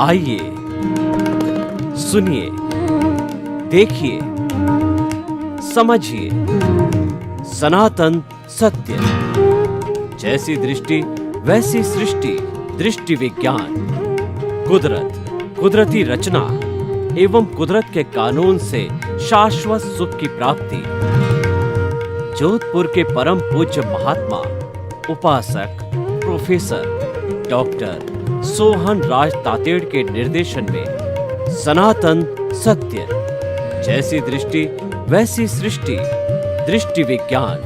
आइए सुनिए, देखिए, समझिए सनातन सत्य। जैसी दृष्टि वैसी सृष्टि, दृष्टि विज्ञान। कुदरत, कुदरती रचना एवं कुदरत के कानून से शाश्वत सुख की प्राप्ति। जोधपुर के परम पूज्य महात्मा उपासक प्रोफेसर डॉक्टर सोहन राज तातेड़ के निर्देशन में सनातन सत्य। जैसी दृष्टि वैसी सृष्टि, दृष्टि विज्ञान।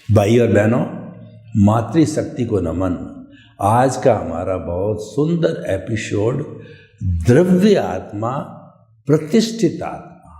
भाई और बहनों, मातृशक्ति को नमन। आज का हमारा बहुत सुंदर एपिसोड द्रव्य आत्मा, प्रतिष्ठित आत्मा।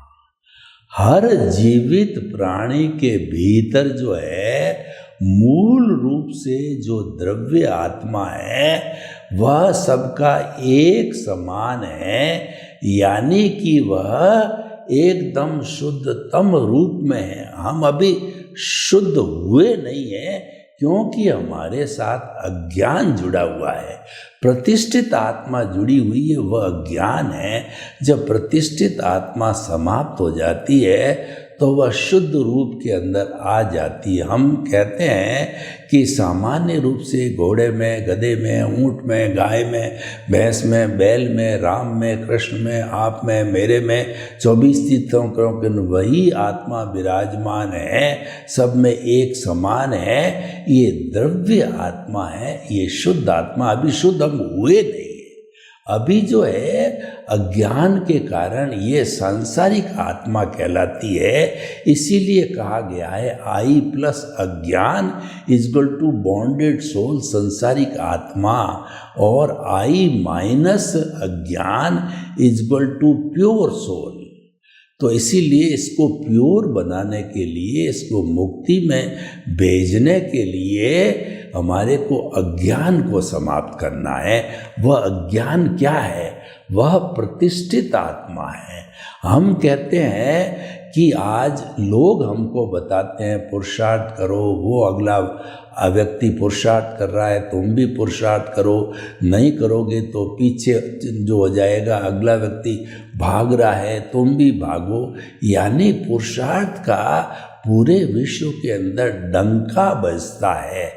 हर जीवित प्राणी के भीतर जो है मूल रूप से जो द्रव्य आत्मा है वह सबका एक समान है, यानी कि वह एकदम शुद्धतम रूप में है। हम अभी शुद्ध हुए नहीं है क्योंकि हमारे साथ अज्ञान जुड़ा हुआ है। प्रतिष्ठित आत्मा जुड़ी हुई है, वह अज्ञान है। जब प्रतिष्ठित आत्मा समाप्त हो जाती है तो वह शुद्ध रूप के अंदर आ जाती है। हम कहते हैं कि सामान्य रूप से घोड़े में, गधे में, ऊंट में, गाय में, भैंस में, बैल में, राम में, कृष्ण में, आप में, मेरे में 24 तीर्थंकरों के वही आत्मा विराजमान है, सब में एक समान है। ये द्रव्य आत्मा है, ये शुद्ध आत्मा। अभी शुद्ध हम हुए नहीं। अभी जो है अज्ञान के कारण ये सांसारिक आत्मा कहलाती है। इसीलिए कहा गया है आई प्लस अज्ञान इक्वल टू बॉन्डेड सोल, सांसारिक आत्मा, और आई माइनस अज्ञान इक्वल टू प्योर सोल। तो इसीलिए इसको प्योर बनाने के लिए, इसको मुक्ति में भेजने के लिए हमारे को अज्ञान को समाप्त करना है। वह अज्ञान क्या है? वह प्रतिष्ठित आत्मा है। हम कहते हैं कि आज लोग हमको बताते हैं पुरुषार्थ करो, वो अगला व्यक्ति पुरुषार्थ कर रहा है, तुम भी पुरुषार्थ करो, नहीं करोगे तो पीछे जो हो जाएगा, अगला व्यक्ति भाग रहा है, तुम भी भागो। यानी पुरुषार्थ का पूरे विश्व के अंदर डंका बजता है।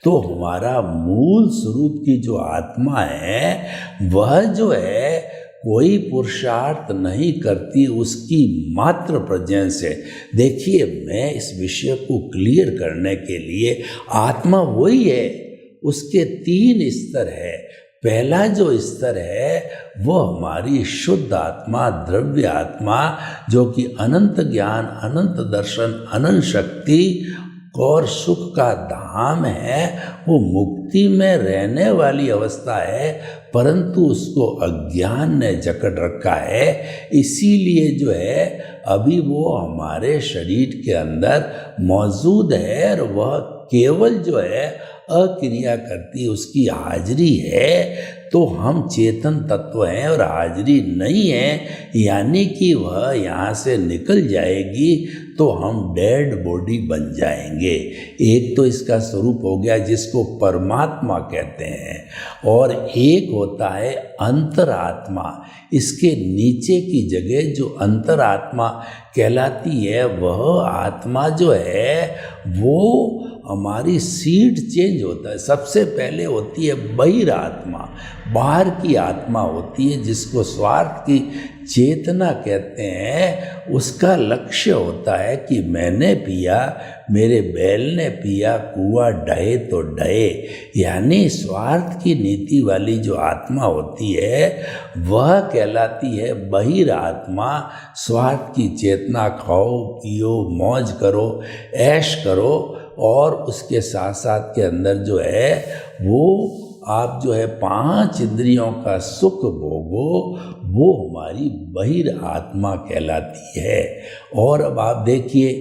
तो हमारा मूल स्वरूप की जो आत्मा है वह जो है कोई पुरुषार्थ नहीं करती, उसकी मात्र प्रेजेंस से। देखिए, मैं इस विषय को क्लियर करने के लिए, आत्मा वही है, उसके 3 स्तर है। पहला जो स्तर है वो हमारी शुद्ध आत्मा, द्रव्य आत्मा, जो कि अनंत ज्ञान, अनंत दर्शन, अनंत शक्ति और सुख का धाम है। वो मुक्ति में रहने वाली अवस्था है, परंतु उसको अज्ञान ने जकड़ रखा है। इसीलिए जो है अभी वो हमारे शरीर के अंदर मौजूद है और वह केवल जो है अक्रिया करती, उसकी हाजिरी है। तो हम चेतन तत्व हैं और हाजिरी नहीं है, यानी कि वह यहाँ से निकल जाएगी तो हम डेड बॉडी बन जाएंगे। एक तो इसका स्वरूप हो गया जिसको परमात्मा कहते हैं, और एक होता है अंतरात्मा। इसके नीचे की जगह जो अंतरात्मा कहलाती है, वह आत्मा जो है वो हमारी सीड चेंज होता है। सबसे पहले होती है बहिरात्मा, बाहर की आत्मा होती है, जिसको स्वार्थ की चेतना कहते हैं। उसका लक्ष्य होता है कि मैंने पिया, मेरे बैल ने पिया, कुआं ढहे तो ढहे। यानी स्वार्थ की नीति वाली जो आत्मा होती है वह कहलाती है बहिरात्मा। स्वार्थ की चेतना, खाओ पियो, मौज करो, ऐश करो, और उसके साथ साथ के अंदर जो है वो आप जो है 5 इंद्रियों का सुख भोगो, वो हमारी बहिर आत्मा कहलाती है। और अब आप देखिए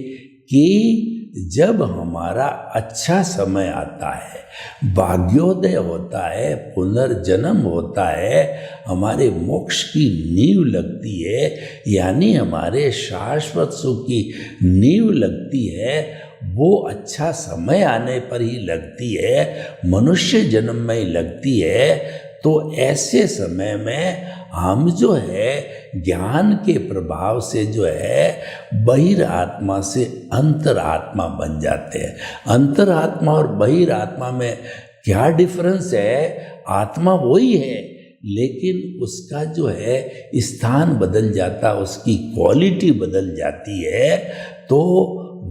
कि जब हमारा अच्छा समय आता है, भाग्योदय होता है, पुनर्जन्म होता है, हमारे मोक्ष की नींव लगती है, यानी हमारे शाश्वत सुख की नींव लगती है, वो अच्छा समय आने पर ही लगती है, मनुष्य जन्म में ही लगती है। तो ऐसे समय में हम जो है ज्ञान के प्रभाव से जो है बहिरात्मा से अंतरात्मा बन जाते हैं। अंतरात्मा और बहिरात्मा में क्या डिफरेंस है? आत्मा वही है, लेकिन उसका जो है स्थान बदल जाता, उसकी क्वालिटी बदल जाती है। तो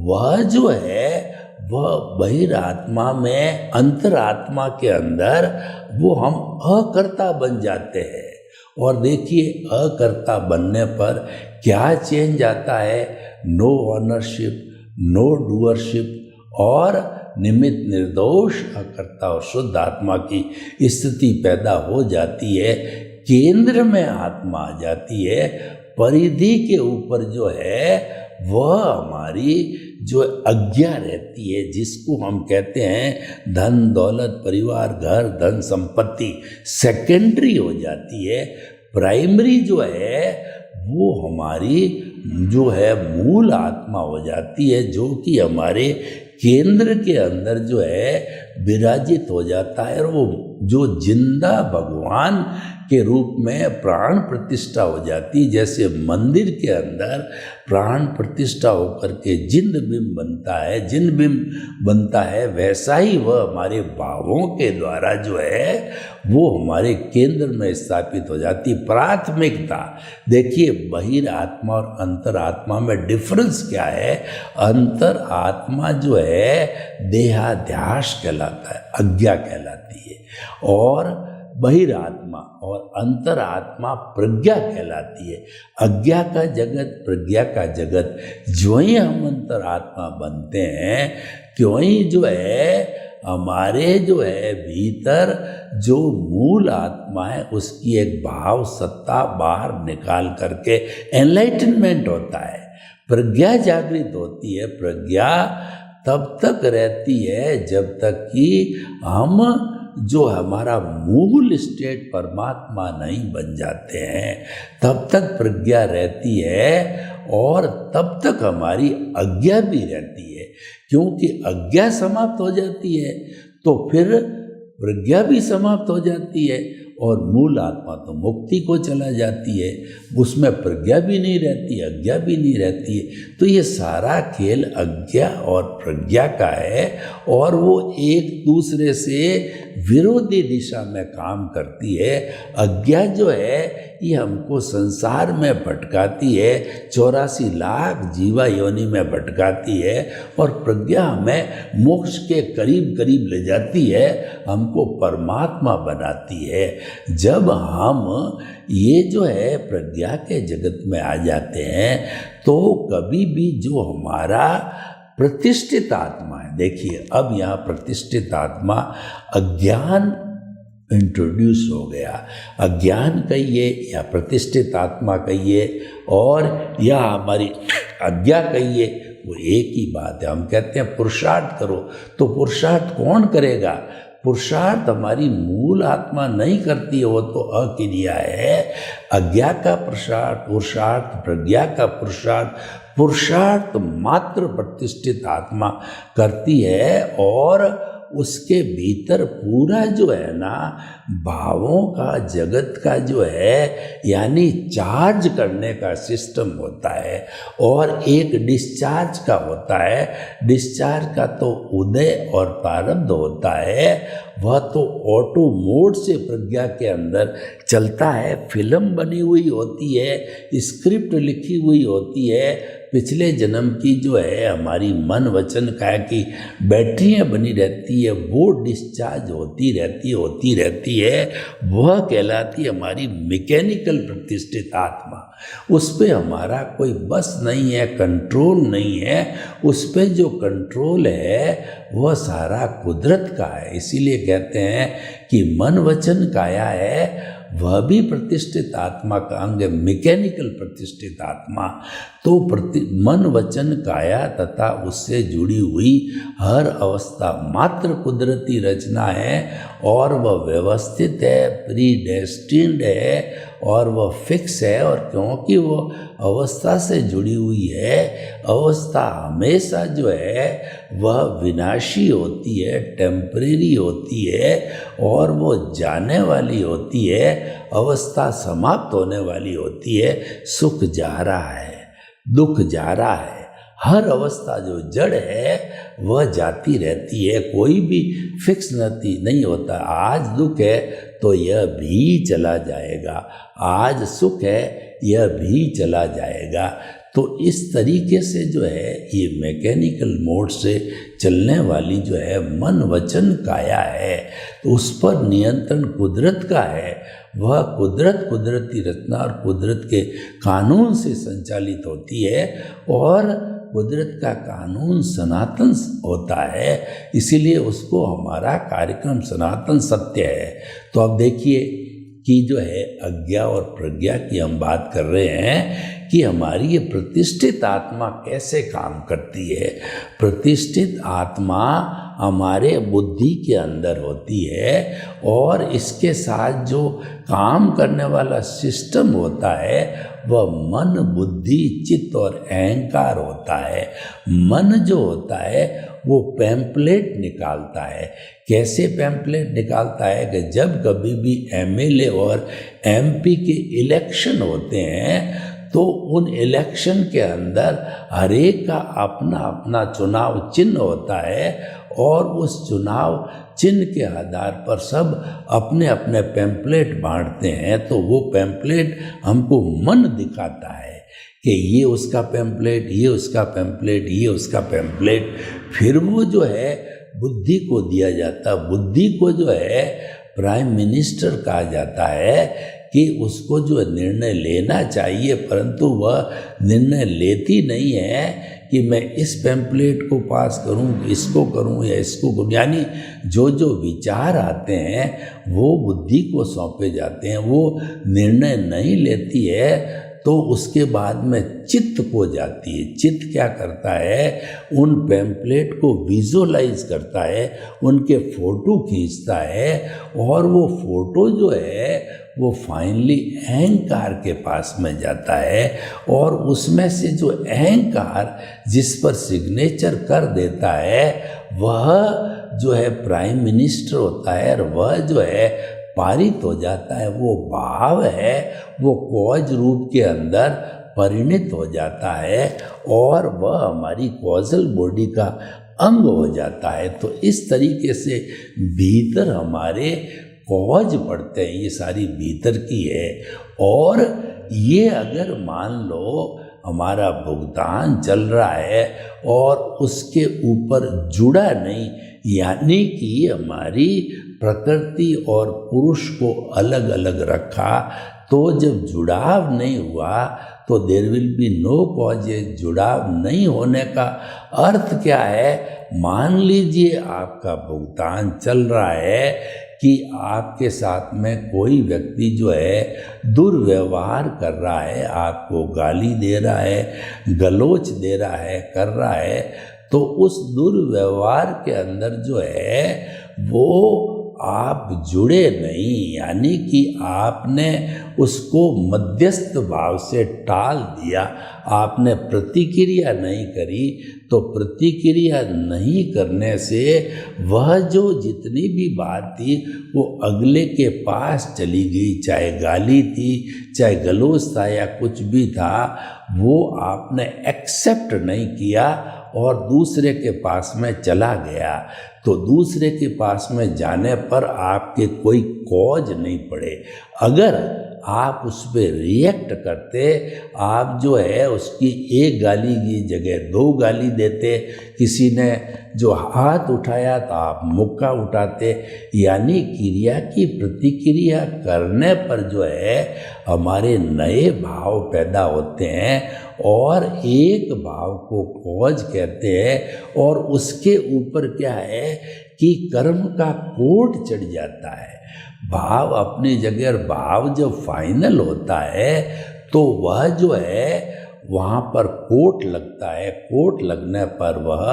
वह जो है वह बहिरात्मा में, अंतरात्मा के अंदर वो हम अकर्ता बन जाते हैं। और देखिए, अकर्ता बनने पर क्या चेंज आता है? नो ऑनरशिप, नो डूअरशिप और निमित्त निर्दोष अकर्ता और शुद्ध आत्मा की स्थिति पैदा हो जाती है। केंद्र में आत्मा आ जाती है। परिधि के ऊपर जो है वह हमारी जो अज्ञा रहती है, जिसको हम कहते हैं धन दौलत परिवार घर धन संपत्ति, सेकेंडरी हो जाती है। प्राइमरी जो है वो हमारी जो है मूल आत्मा हो जाती है, जो कि हमारे केंद्र के अंदर जो है विराजित हो जाता है। और वो जो जिंदा भगवान के रूप में प्राण प्रतिष्ठा हो जाती, जैसे मंदिर के अंदर प्राण प्रतिष्ठा होकर के जिंद बिंब बनता है, जिंद बिंब बनता है, वैसा ही वह हमारे भावों के द्वारा जो है वो हमारे केंद्र में स्थापित हो जाती। प्राथमिकता देखिए, बहिरात्मा और अंतरात्मा में डिफरेंस क्या है? अंतरात्मा जो है देहाध्यास कहलाता है, अज्ञा कहलाती है, और बहिरात्मा और अंतरात्मा प्रज्ञा कहलाती है। अज्ञा का जगत, प्रज्ञा का जगत। जो ही हम अंतरात्मा बनते हैं, क्यों ही जो है हमारे जो है भीतर जो मूल आत्मा है उसकी एक भाव सत्ता बाहर निकाल करके एनलाइटनमेंट होता है, प्रज्ञा जागृत होती है। प्रज्ञा तब तक रहती है जब तक कि हम जो हमारा मूल स्टेट परमात्मा नहीं बन जाते हैं, तब तक प्रज्ञा रहती है और तब तक हमारी अज्ञा भी रहती है। क्योंकि अज्ञा समाप्त हो जाती है तो फिर प्रज्ञा भी समाप्त हो जाती है, और मूल आत्मा तो मुक्ति को चला जाती है, उसमें प्रज्ञा भी नहीं रहती, अज्ञा भी नहीं रहती है। तो ये सारा खेल अज्ञा और प्रज्ञा का है, और वो एक दूसरे से विरोधी दिशा में काम करती है। अज्ञा जो है ये हमको संसार में भटकाती है, 84 लाख जीवा योनि में भटकाती है, और प्रज्ञा हमें मोक्ष के करीब करीब ले जाती है, हमको परमात्मा बनाती है। जब हम ये जो है प्रज्ञा के जगत में आ जाते हैं तो कभी भी जो हमारा प्रतिष्ठित आत्मा है, देखिए अब यहाँ प्रतिष्ठित आत्मा, अज्ञान इंट्रोड्यूस हो गया। अज्ञान कहिए या प्रतिष्ठित आत्मा कहिए और या हमारी अज्ञा कहिए, वो एक ही बात है। हम कहते हैं पुरुषार्थ करो, तो पुरुषार्थ कौन करेगा? पुरुषार्थ हमारी मूल आत्मा नहीं करती है, वो तो अक्रिया है। अज्ञा का पुरुषार्थ, प्रज्ञा का पुरुषार्थ मात्र प्रतिष्ठित आत्मा करती है, और उसके भीतर पूरा जो है ना भावों का जगत का जो है यानी चार्ज करने का सिस्टम होता है, और एक डिस्चार्ज का होता है। डिस्चार्ज का तो उदय और प्रारब्ध होता है, वह तो ऑटो मोड से प्रज्ञा के अंदर चलता है। फिल्म बनी हुई होती है, स्क्रिप्ट लिखी हुई होती है, पिछले जन्म की जो है हमारी मन वचन काया की बैटरियाँ बनी रहती है, वो डिस्चार्ज होती रहती है। वह कहलाती है हमारी मैकेनिकल प्रतिष्ठित आत्मा। उस पर हमारा कोई बस नहीं है, कंट्रोल नहीं है। उस पर जो कंट्रोल है वह सारा कुदरत का है। इसीलिए कहते हैं कि मन वचन काया है वह भी प्रतिष्ठित आत्मा का अंग है, मैकेनिकल प्रतिष्ठित आत्मा। तो मन वचन काया तथा उससे जुड़ी हुई हर अवस्था मात्र कुदरती रचना है और वह व्यवस्थित है, प्रीडेस्टिन्ड है और वह फिक्स है। और क्योंकि वो अवस्था से जुड़ी हुई है, अवस्था हमेशा जो है वह विनाशी होती है, टेम्परेरी होती है और वो जाने वाली होती है, अवस्था समाप्त होने वाली होती है। सुख जा रहा है, दुख जा रहा है, हर अवस्था जो जड़ है वह जाती रहती है, कोई भी फिक्स नहीं होता। आज दुख है तो यह भी चला जाएगा, आज सुख है यह भी चला जाएगा। तो इस तरीके से जो है ये मैकेनिकल मोड से चलने वाली जो है मन वचन काया है, तो उस पर नियंत्रण कुदरत का है। वह कुदरत कुदरती रचना और कुदरत के कानून से संचालित होती है और कुदरत का कानून सनातन होता है, इसीलिए उसको हमारा कार्यक्रम सनातन सत्य है। तो अब देखिए कि जो है अज्ञा और प्रज्ञा की हम बात कर रहे हैं कि हमारी ये प्रतिष्ठित आत्मा कैसे काम करती है। प्रतिष्ठित आत्मा हमारे बुद्धि के अंदर होती है और इसके साथ जो काम करने वाला सिस्टम होता है वह मन, बुद्धि, चित्त और अहंकार होता है। मन जो होता है वो पैम्पलेट निकालता है। कैसे पैम्पलेट निकालता है कि जब कभी भी एमएलए और एमपी के इलेक्शन होते हैं तो उन इलेक्शन के अंदर हर एक का अपना अपना चुनाव चिन्ह होता है और उस चुनाव चिन्ह के आधार पर सब अपने अपने पैम्पलेट बांटते हैं। तो वो पैम्पलेट हमको मन दिखाता है कि ये उसका पैम्पलेट, ये उसका पैम्पलेट, ये उसका पैम्पलेट। फिर वो जो है बुद्धि को दिया जाता, बुद्धि को जो है प्राइम मिनिस्टर कहा जाता है कि उसको जो निर्णय लेना चाहिए, परंतु वह निर्णय लेती नहीं है कि मैं इस पैम्पलेट को पास करूं, इसको करूं या इसको करूं। यानी जो जो विचार आते हैं वो बुद्धि को सौंपे जाते हैं, वो निर्णय नहीं लेती है। तो उसके बाद में चित्त को जाती है। चित्त क्या करता है, उन पैम्पलेट को विजुअलाइज करता है, उनके फोटो खींचता है और वो फोटो जो है वो फाइनली अहंकार के पास में जाता है और उसमें से जो अहंकार जिस पर सिग्नेचर कर देता है वह जो है प्राइम मिनिस्टर होता है और वह जो है पारित हो जाता है। वो भाव है वो कॉज रूप के अंदर परिणित हो जाता है और वह हमारी कॉजल बॉडी का अंग हो जाता है। तो इस तरीके से भीतर हमारे कॉज पड़ते हैं, ये सारी भीतर की है। और ये अगर मान लो हमारा भुगतान चल रहा है और उसके ऊपर जुड़ा नहीं, यानी कि हमारी प्रकृति और पुरुष को अलग अलग रखा, तो जब जुड़ाव नहीं हुआ तो there will be no cause. जुड़ाव नहीं होने का अर्थ क्या है, मान लीजिए आपका भुगतान चल रहा है कि आपके साथ में कोई व्यक्ति जो है दुर्व्यवहार कर रहा है, आपको गाली दे रहा है, गलोच दे रहा है, कर रहा है, तो उस दुर्व्यवहार के अंदर जो है वो आप जुड़े नहीं, यानी कि आपने उसको मध्यस्थ भाव से टाल दिया, आपने प्रतिक्रिया नहीं करी। तो प्रतिक्रिया नहीं करने से वह जो जितनी भी बात थी वो अगले के पास चली गई, चाहे गाली थी, चाहे गलोच था या कुछ भी था, वो आपने एक्सेप्ट नहीं किया और दूसरे के पास में चला गया। तो दूसरे के पास में जाने पर आपके कोई कॉज नहीं पड़े। अगर आप उस पर रिएक्ट करते, आप जो है उसकी एक गाली की जगह 2 गाली देते, किसी ने जो हाथ उठाया तो आप मुक्का उठाते, यानी क्रिया की प्रतिक्रिया करने पर जो है हमारे नए भाव पैदा होते हैं और एक भाव को कॉज कहते हैं। और उसके ऊपर क्या है कि कर्म का कोड चढ़ जाता है। भाव अपनी जगह, और भाव जब फाइनल होता है तो वह जो है वहाँ पर कोट लगता है, कोट लगने पर वह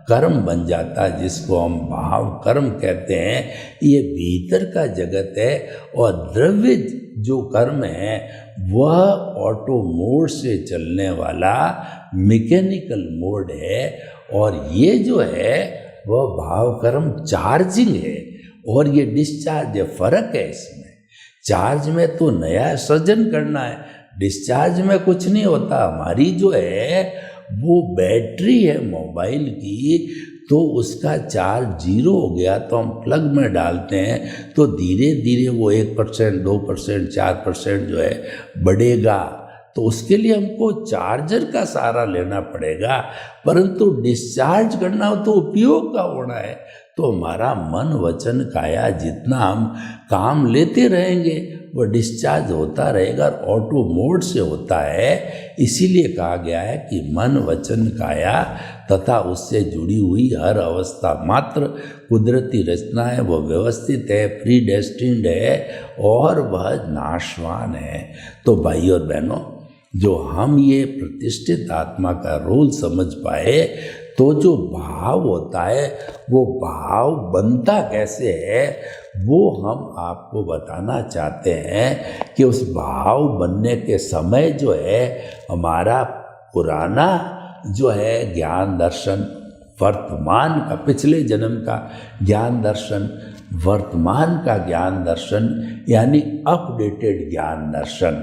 कर्म बन जाता है, जिसको हम भाव कर्म कहते हैं। ये भीतर का जगत है, और द्रव्य जो कर्म है वह ऑटो मोड से चलने वाला मैकेनिकल मोड है, और ये जो है वह भाव कर्म चार्जिंग है, और ये डिस्चार्ज है। फर्क है इसमें, चार्ज में तो नया सृजन करना है, डिस्चार्ज में कुछ नहीं होता। हमारी जो है वो बैटरी है मोबाइल की, तो उसका चार्ज 0 हो गया तो हम प्लग में डालते हैं, तो धीरे धीरे वो 1%, 2%, 4% जो है बढ़ेगा। तो उसके लिए हमको चार्जर का सहारा लेना पड़ेगा, परंतु डिस्चार्ज करना हो तो उपयोग का होना है। तो हमारा मन वचन काया जितना हम काम लेते रहेंगे वो डिस्चार्ज होता रहेगा, और ऑटो मोड से होता है। इसीलिए कहा गया है कि मन वचन काया तथा उससे जुड़ी हुई हर अवस्था मात्र कुदरती रचना है, वह व्यवस्थित है, प्री डेस्टिन्ड है, और वह नाशवान है। तो भाई और बहनों, जो हम ये प्रतिष्ठित आत्मा का रोल समझ पाए, तो जो भाव होता है वो भाव बनता कैसे है वो हम आपको बताना चाहते हैं। कि उस भाव बनने के समय जो है हमारा पुराना जो है ज्ञान दर्शन, वर्तमान का पिछले जन्म का ज्ञान दर्शन, वर्तमान का ज्ञान दर्शन यानी अपडेटेड ज्ञान दर्शन,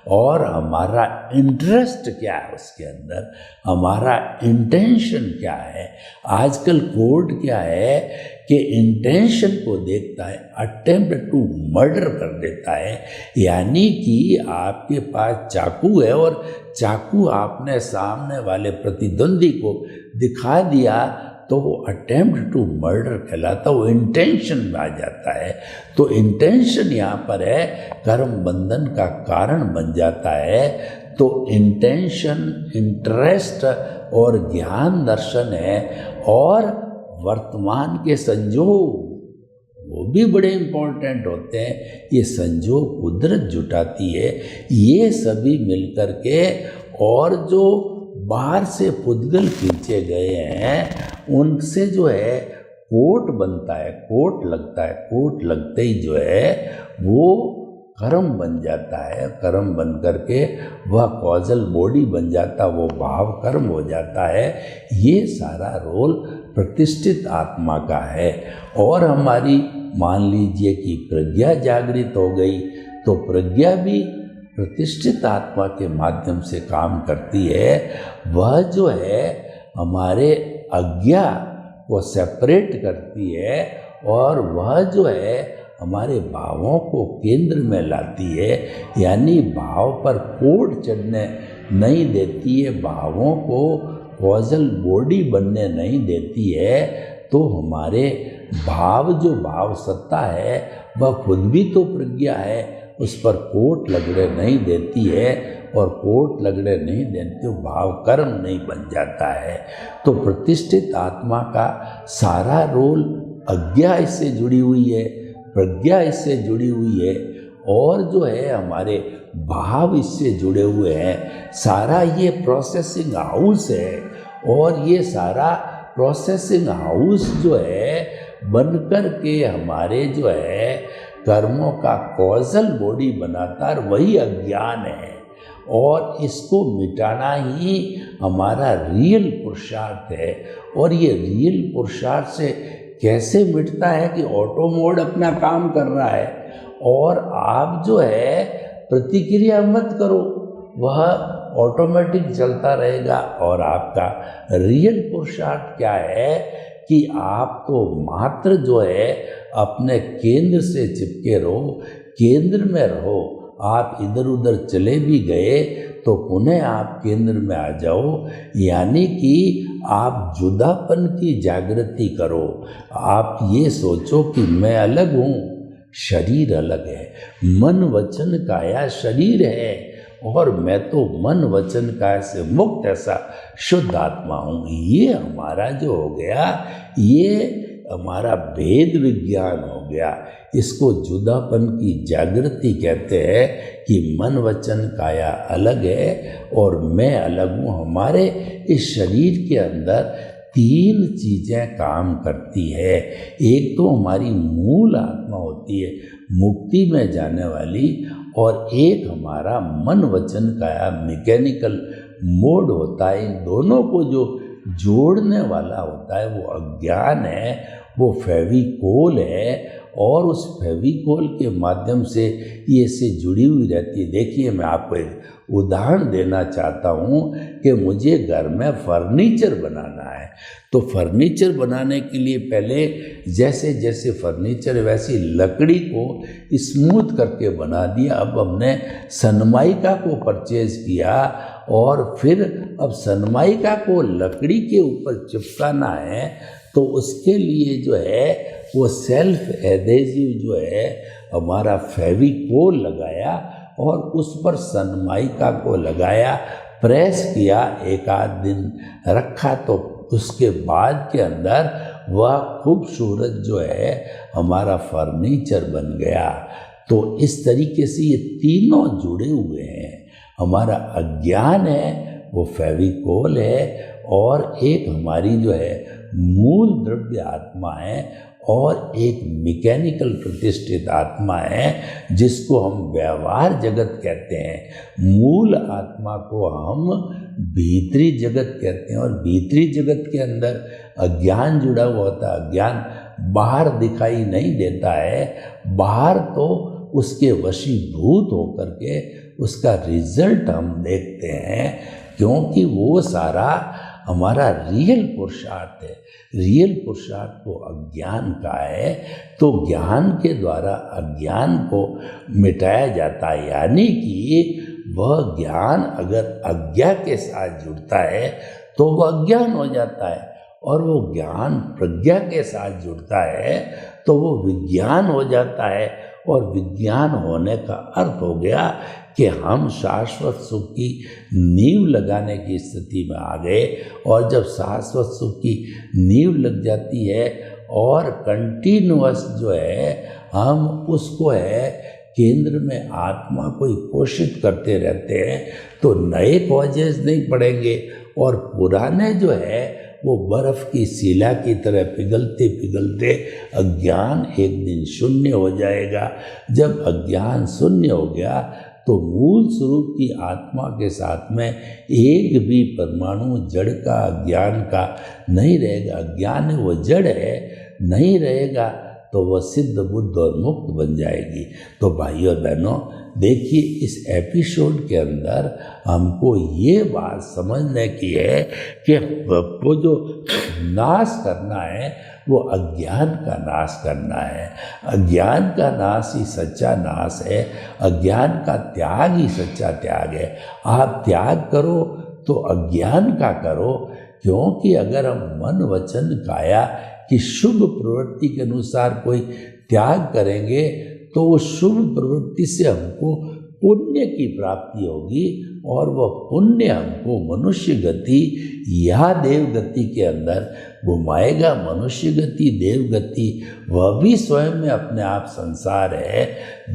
और हमारा इंटरेस्ट क्या है उसके अंदर, हमारा इंटेंशन क्या है। आजकल कोड क्या है कि इंटेंशन को देखता है, अटेम्प्ट टू मर्डर कर देता है। यानी कि आपके पास चाकू है और चाकू आपने सामने वाले प्रतिद्वंदी को दिखा दिया, तो वो अटेम्प्ट टू मर्डर कहलाता, वो इंटेंशन में आ जाता है। तो इंटेंशन यहाँ पर है, कर्म बंधन का कारण बन जाता है। तो इंटेंशन, इंटरेस्ट और ज्ञान दर्शन है, और वर्तमान के संजोग वो भी बड़े इम्पोर्टेंट होते हैं। ये संजोग कुदरत जुटाती है, ये सभी मिलकर के, और जो बाहर से पुद्गल खींचे गए हैं उनसे जो है कोट बनता है, कोट लगता है। कोट लगते ही जो है वो कर्म बन जाता है, कर्म बन करके वह कॉजल बॉडी बन जाता, वो भाव कर्म हो जाता है। ये सारा रोल प्रतिष्ठित आत्मा का है। और हमारी मान लीजिए कि प्रज्ञा जागृत हो गई, तो प्रज्ञा भी प्रतिष्ठित आत्मा के माध्यम से काम करती है। वह जो है हमारे अज्ञा को सेपरेट करती है, और वह जो है हमारे भावों को केंद्र में लाती है, यानी भाव पर कोड चढ़ने नहीं देती है, भावों को कॉजल बॉडी बनने नहीं देती है। तो हमारे भाव, जो भाव सत्ता है, वह खुद भी तो प्रज्ञा है, उस पर कोट लगने नहीं देती है, और कोट लगने नहीं देते तो भाव कर्म नहीं बन जाता है। तो प्रतिष्ठित आत्मा का सारा रोल, अज्ञा इससे जुड़ी हुई है, प्रज्ञा इससे जुड़ी हुई है, और जो है हमारे भाव इससे जुड़े हुए हैं। सारा ये प्रोसेसिंग हाउस है, और ये सारा प्रोसेसिंग हाउस जो है बनकर के हमारे जो है कर्मों का कॉजल बॉडी बनाता है, वही अज्ञान है। और इसको मिटाना ही हमारा रियल पुरुषार्थ है। और ये रियल पुरुषार्थ से कैसे मिटता है कि ऑटो मोड अपना काम कर रहा है, और आप जो है प्रतिक्रिया मत करो, वह ऑटोमेटिक चलता रहेगा। और आपका रियल पुरुषार्थ क्या है कि आप तो मात्र जो है अपने केंद्र से चिपके रहो, केंद्र में रहो। आप इधर उधर चले भी गए तो पुनः आप केंद्र में आ जाओ, यानी कि आप जुदापन की जागृति करो। आप ये सोचो कि मैं अलग हूँ, शरीर अलग है, मन वचन काया शरीर है, और मैं तो मन वचन काया से मुक्त ऐसा शुद्ध आत्मा हूँ। ये हमारा जो हो गया, ये हमारा भेद विज्ञान हो गया। इसको जुदापन की जागृति कहते हैं कि मन वचन काया अलग है और मैं अलग हूँ। हमारे इस शरीर के अंदर 3 चीज़ें काम करती है। एक तो हमारी मूल आत्मा होती है मुक्ति में जाने वाली, और एक हमारा मन वचन काया मैकेनिकल मोड होता है। इन दोनों को जो जोड़ने वाला होता है वो अज्ञान है, वो फेविकोल है, और उस फेविकोल के माध्यम से ये से जुड़ी हुई रहती है। देखिए, मैं आपको एक उदाहरण देना चाहता हूँ कि मुझे घर में फर्नीचर बनाना है, तो फर्नीचर बनाने के लिए पहले जैसे जैसे फर्नीचर वैसी लकड़ी को स्मूथ करके बना दिया। अब हमने सनमाइका को परचेज किया और फिर अब सनमाइका को लकड़ी के ऊपर चिपकाना है, तो उसके लिए जो है वो सेल्फ एडेसिव जो है हमारा फेविकोल लगाया और उस पर सनमाइका को लगाया, प्रेस किया, 1 आध दिन रखा, तो उसके बाद के अंदर वह खूबसूरत जो है हमारा फर्नीचर बन गया। तो इस तरीके से ये तीनों जुड़े हुए हैं। हमारा अज्ञान है वो फेविकोल है, और एक हमारी जो है मूल द्रव्य आत्मा है, और एक मैकेनिकल प्रतिष्ठित आत्मा है जिसको हम व्यवहार जगत कहते हैं। मूल आत्मा को हम भीतरी जगत कहते हैं, और भीतरी जगत के अंदर अज्ञान जुड़ा हुआ होता है। अज्ञान बाहर दिखाई नहीं देता है, बाहर तो उसके वशीभूत होकर के उसका रिजल्ट हम देखते हैं, क्योंकि वो सारा हमारा रियल पुरुषार्थ है। रियल पुरुषार्थ तो अज्ञान का है, तो ज्ञान के द्वारा अज्ञान को मिटाया जाता है। यानी कि वह ज्ञान अगर अज्ञा के साथ जुड़ता है तो वह अज्ञान हो जाता है, और वो ज्ञान प्रज्ञा के साथ जुड़ता है तो वो विज्ञान हो जाता है। और विज्ञान होने का अर्थ हो गया कि हम शाश्वत सुख की नींव लगाने की स्थिति में आ गए। और जब शाश्वत सुख की नींव लग जाती है और कंटिन्यूअस जो है हम उसको है केंद्र में आत्मा को ही पोषित करते रहते हैं, तो नए कॉजेज नहीं पड़ेंगे, और पुराने जो है वो बर्फ की शिला की तरह पिघलते पिघलते अज्ञान एक दिन शून्य हो जाएगा। जब अज्ञान शून्य हो गया तो मूल स्वरूप की आत्मा के साथ में एक भी परमाणु जड़ का अज्ञान का नहीं रहेगा। अज्ञान वो जड़ है, नहीं रहेगा तो वह सिद्ध बुद्ध और मुक्त बन जाएगी। तो भाई और बहनों, देखिए इस एपिसोड के अंदर हमको ये बात समझने की है कि वो जो नाश करना है वो अज्ञान का नाश करना है। अज्ञान का नाश ही सच्चा नाश है, अज्ञान का त्याग ही सच्चा त्याग है। आप त्याग करो तो अज्ञान का करो, क्योंकि अगर हम मन वचन काया कि शुभ प्रवृत्ति के अनुसार कोई त्याग करेंगे तो वो शुभ प्रवृत्ति से हमको पुण्य की प्राप्ति होगी, और वह पुण्य हमको मनुष्य गति या देव गति के अंदर घुमाएगा। मनुष्य गति, देव गति वह भी स्वयं में अपने आप संसार है।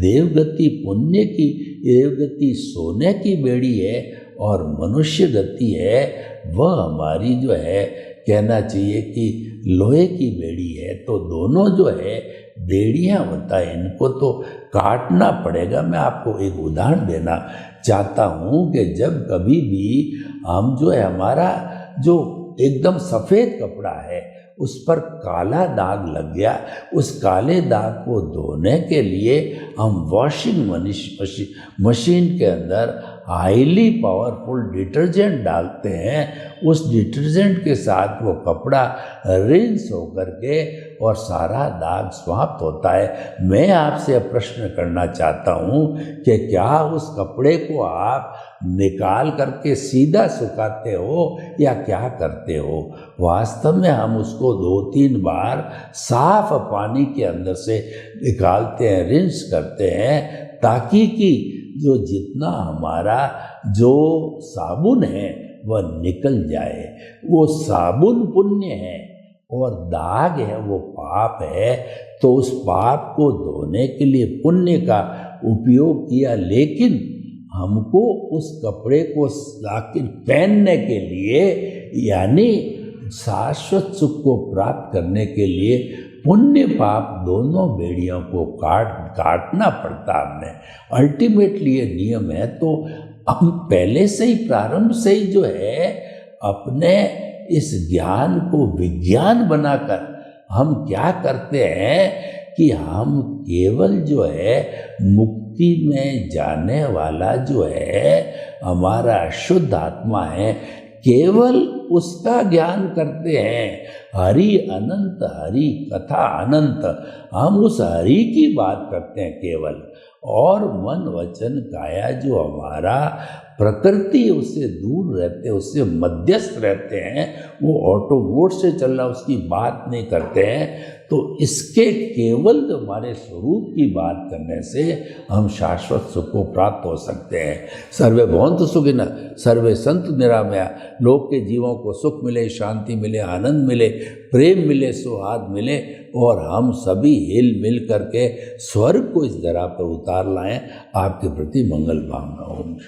देव गति पुण्य की, देव गति सोने की बेड़ी है, और मनुष्य गति है वह हमारी जो है कहना चाहिए कि लोहे की बेड़ी है। तो दोनों जो है बेड़ियां होता है, इनको तो काटना पड़ेगा। मैं आपको एक उदाहरण देना चाहता हूँ कि जब कभी भी हम जो है हमारा जो एकदम सफ़ेद कपड़ा है उस पर काला दाग लग गया, उस काले दाग को धोने के लिए हम वॉशिंग मशीन के अंदर हाईली पावरफुल डिटर्जेंट डालते हैं। उस डिटर्जेंट के साथ वो कपड़ा रिंस होकर के और सारा दाग समाप्त होता है। मैं आपसे प्रश्न करना चाहता हूँ कि क्या उस कपड़े को आप निकाल करके सीधा सुखाते हो या क्या करते हो? वास्तव में हम उसको 2-3 बार साफ पानी के अंदर से निकालते हैं, रिंस करते हैं, ताकि कि जो जितना हमारा जो साबुन है वह निकल जाए। वो साबुन पुण्य है, और दाग है वो पाप है, तो उस पाप को धोने के लिए पुण्य का उपयोग किया, लेकिन हमको उस कपड़े को आखिर पहनने के लिए यानी शाश्वत सुख को प्राप्त करने के लिए पुण्य पाप दोनों बेड़ियों को काटना पड़ता हमने। अल्टीमेटली ये नियम है। तो हम पहले से ही प्रारंभ से ही जो है अपने इस ज्ञान को विज्ञान बनाकर हम क्या करते हैं कि हम केवल जो है मुक्ति में जाने वाला जो है हमारा शुद्ध आत्मा है, केवल उसका ज्ञान करते हैं। हरि अनंत, हरि कथा अनंत, हम उस हरि की बात करते हैं केवल। और मन वचन काया जो हमारा प्रकृति उससे दूर रहते हैं, उससे मध्यस्थ रहते हैं, वो ऑटो मोड से चलना उसकी बात नहीं करते हैं। तो इसके केवल हमारे स्वरूप की बात करने से हम शाश्वत सुख को प्राप्त हो सकते हैं। सर्वे भवन्तु सुखिनः, सर्वे सन्तु निरामया। लोक के जीवों को सुख मिले, शांति मिले, आनंद मिले, प्रेम मिले, सौहार्द मिले और हम सभी हिल मिल करके स्वर्ग को इस धरा पर उतार लाएं। आपके प्रति मंगल भावना हो।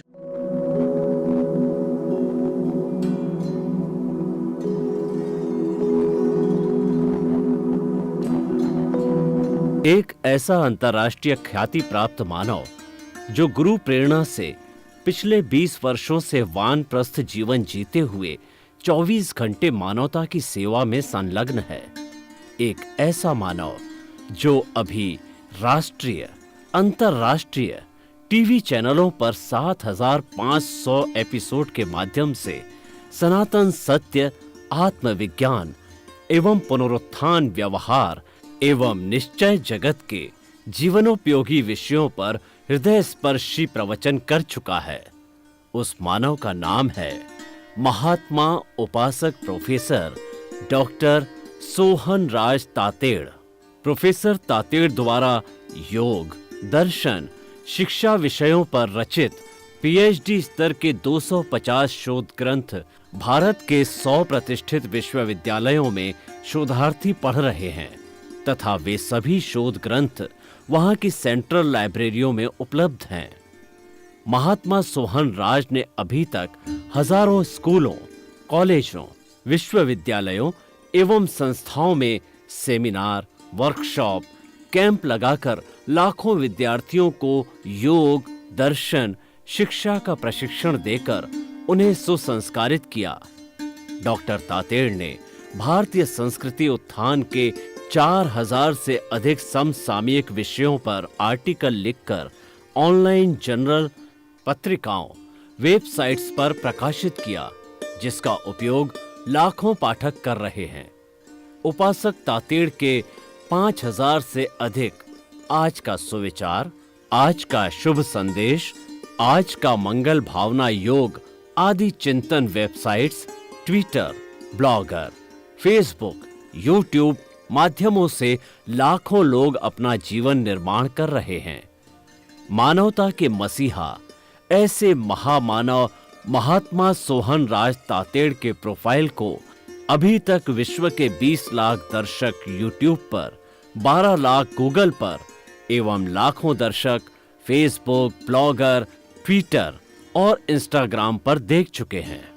एक ऐसा अंतर्राष्ट्रीय ख्याति प्राप्त मानव जो गुरु प्रेरणा से पिछले 20 वर्षों से वानप्रस्थ जीवन जीते हुए 24 घंटे मानवता की सेवा में संलग्न है। एक ऐसा मानव जो अभी राष्ट्रीय, अंतर्राष्ट्रीय टीवी चैनलों पर 7,500 एपिसोड के माध्यम से सनातन सत्य, आत्मविज्ञान एवं पुनरुत्थान, व्यवहार एवं निश्चय जगत के जीवनोपयोगी विषयों पर हृदय स्पर्शी प्रवचन कर चुका है। उस मानव का नाम है महात्मा उपासक प्रोफेसर डॉक्टर सोहन राज तातेड़। प्रोफेसर तातेड़ द्वारा योग, दर्शन, शिक्षा विषयों पर रचित पीएचडी स्तर के 250 शोध ग्रंथ भारत के 100 प्रतिष्ठित विश्वविद्यालयों में शोधार्थी पढ़ रहे हैं तथा वे सभी शोध ग्रंथ वहां की सेंट्रल लाइब्रेरियों में उपलब्ध हैं। महात्मा सोहन राज ने अभी तक हजारों स्कूलों, कॉलेजों, विश्वविद्यालयों एवं संस्थाओं में सेमिनार, वर्कशॉप, कैंप लगाकर लाखों विद्यार्थियों को योग, दर्शन, शिक्षा का प्रशिक्षण देकर उन्हें सुसंस्कारित किया। डॉक्टर तातेड़ ने भारतीय संस्कृति उत्थान के 4000 से अधिक समसामयिक विषयों पर आर्टिकल लिखकर ऑनलाइन जर्नल, पत्रिकाओं, वेबसाइट्स पर प्रकाशित किया, जिसका उपयोग लाखों पाठक कर रहे हैं। उपासक तातेड़ के 5000 से अधिक आज का सुविचार, आज का शुभ संदेश, आज का मंगल भावना योग आदि चिंतन websites, Twitter, blogger, Facebook, YouTube माध्यमों से लाखों लोग अपना जीवन निर्माण कर रहे हैं। मानवता के मसीहा ऐसे महामानव महात्मा सोहन राज तातेड़ के प्रोफाइल को अभी तक विश्व के 20 लाख दर्शक यूट्यूब पर, 12 लाख गूगल पर एवं लाखों दर्शक फेसबुक, ब्लॉगर, ट्विटर और इंस्टाग्राम पर देख चुके हैं।